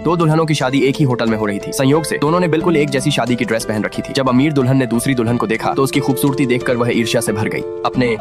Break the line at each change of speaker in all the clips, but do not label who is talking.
दो दुल्हनों की शादी एक ही होटल में हो रही थी। संयोग से दोनों ने बिल्कुल एक जैसी शादी की ड्रेस पहन रखी थी। जब अमीर दुल्हन ने दूसरी दुल्हन को देखा तो उसकी खूबसूरती देखकर वह ईर्ष्या से भर गई।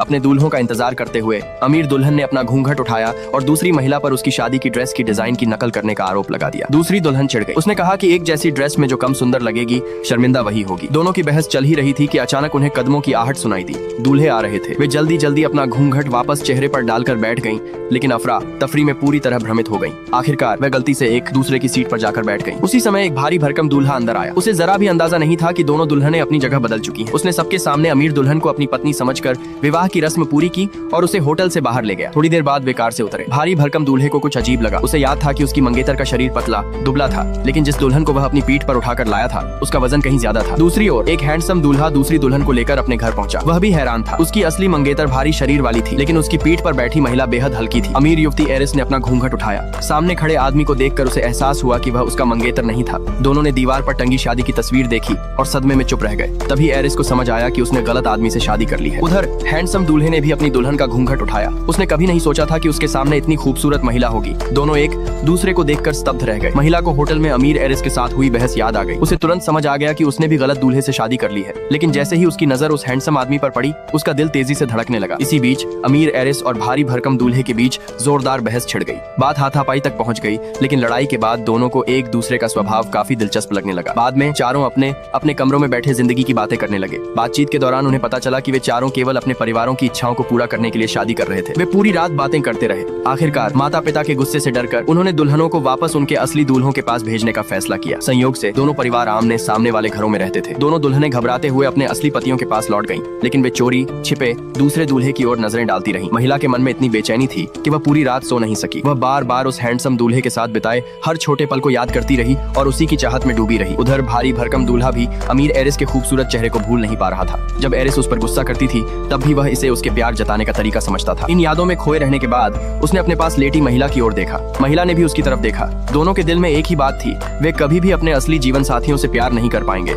अपने दूल्हों का इंतजार करते हुए अमीर दुल्हन ने अपना घूंघट उठाया और दूसरी महिला पर उसकी शादी की ड्रेस की डिजाइन की नकल करने का आरोप लगा दिया। दूसरी दुल्हन चिढ़ गई। उसने कहा कि एक जैसी ड्रेस में जो कम सुंदर लगेगी शर्मिंदा वही होगी। दोनों की बहस चल ही रही थी कि अचानक उन्हें कदमों की आहट सुनाई दी। दूल्हे आ रहे थे। वे जल्दी जल्दी अपना घूंघट वापस चेहरे पर डालकर बैठ गईं, लेकिन अफरा तफरी में पूरी तरह भ्रमित हो गईं। आखिरकार वह गलती से एक दूसरे की सीट पर जाकर बैठ गईं। उसी समय एक भारी भरकम दूल्हा अंदर आया। उसे जरा भी अंदाजा नहीं था कि दोनों दुल्हनें अपनी जगह बदल चुकी हैं। उसने सबके सामने अमीर दुल्हन को अपनी पत्नी समझकर विवाह की रस्म पूरी की और उसे होटल से बाहर ले गया। थोड़ी देर बाद वे कार से उतरे। भारी भरकम दूल्हे को कुछ अजीब लगा। उसे याद था कि उसकी मंगेतर का शरीर पतला दुबला था, लेकिन जिस दुल्हन को वह अपनी पीठ पर उठाकर लाया था उसका वजन कहीं ज्यादा था। दूसरी ओर एक हैंडसम दूल्हा दूसरी दुल्हन को लेकर अपने घर पहुंचा। वह भी हैरान था। उसकी असली मंगेतर भारी शरीर वाली थी, लेकिन उसकी पीठ पर बैठी महिला बेहद हल्की थी। अमीर युवती एरिस ने अपना घूंघट उठाया। सामने खड़े आदमी को देखकर उसे एहसास हुआ कि वह उसका मंगेतर नहीं था। दोनों ने दीवार पर टंगी शादी की तस्वीर देखी और सदमे में चुप रह गए। तभी एरिस को समझ आया कि उसने गलत आदमी से शादी कर ली है। उधर हैंडसम दूल्हे ने भी अपनी दुल्हन का घूंघट उठाया। उसने कभी नहीं सोचा था कि उसके सामने इतनी खूबसूरत महिला होगी। दोनों एक दूसरे को देखकर स्तब्ध रह गए। महिला को होटल में अमीर एरिस के साथ हुई बहस याद आ गई। उसे तुरंत समझ आ गया कि उसने भी गलत दूल्हे से शादी कर ली है। लेकिन जैसे ही उसकी नजर उस हैंडसम आदमी पर पड़ी उसका दिल तेजी से धड़कने लगा। इसी बीच अमीर एरिस और भारी भरकम दूल्हे के बीच जोरदार बहस छिड़ गई। बात हाथापाई तक पहुंच गई, लेकिन लड़ाई के बाद दोनों को एक दूसरे का स्वभाव काफी दिलचस्प लगने लगा। बाद में चारों अपने अपने कमरों में बैठे जिंदगी की बातें करने लगे। बातचीत के दौरान उन्हें पता चला कि वे चारों केवल अपने परिवारों की इच्छाओं को पूरा करने के लिए शादी कर रहे थे। वे पूरी रात बातें करते रहे। आखिरकार माता पिता के गुस्से से डरकर उन्होंने दुल्हनों को वापस उनके असली दूल्हों के पास भेजने का फैसला किया। संयोग से दोनों परिवार आमने सामने वाले घरों में रहते थे। दोनों दुल्हनें घबराते हुए अपने असली पतियों के पास लौट गईं, लेकिन वे चोरी छिपे दूसरे दूल्हे की ओर नजरें डालती रहीं। महिला के मन में इतनी बेचैनी थी कि वह पूरी रात सो नहीं सकी। वह बार बार उस हैंडसम दूल्हे के साथ बिताए हर छोटे पल को याद करती रही और उसी की चाहत में डूबी रही। उधर भारी भरकम दूल्हा भी अमीर एरिस के खूबसूरत चेहरे को भूल नहीं पा रहा था। जब एरिस उस पर गुस्सा करती थी तब भी वह इसे उसके प्यार जताने का तरीका समझता था। इन यादों में खोए रहने के बाद उसने अपने पास लेटी महिला की ओर देखा। महिला ने भी उसकी तरफ देखा। दोनों के दिल में एक ही बात थी, वे कभी भी अपने असली जीवन साथियों से प्यार नहीं कर पाएंगे।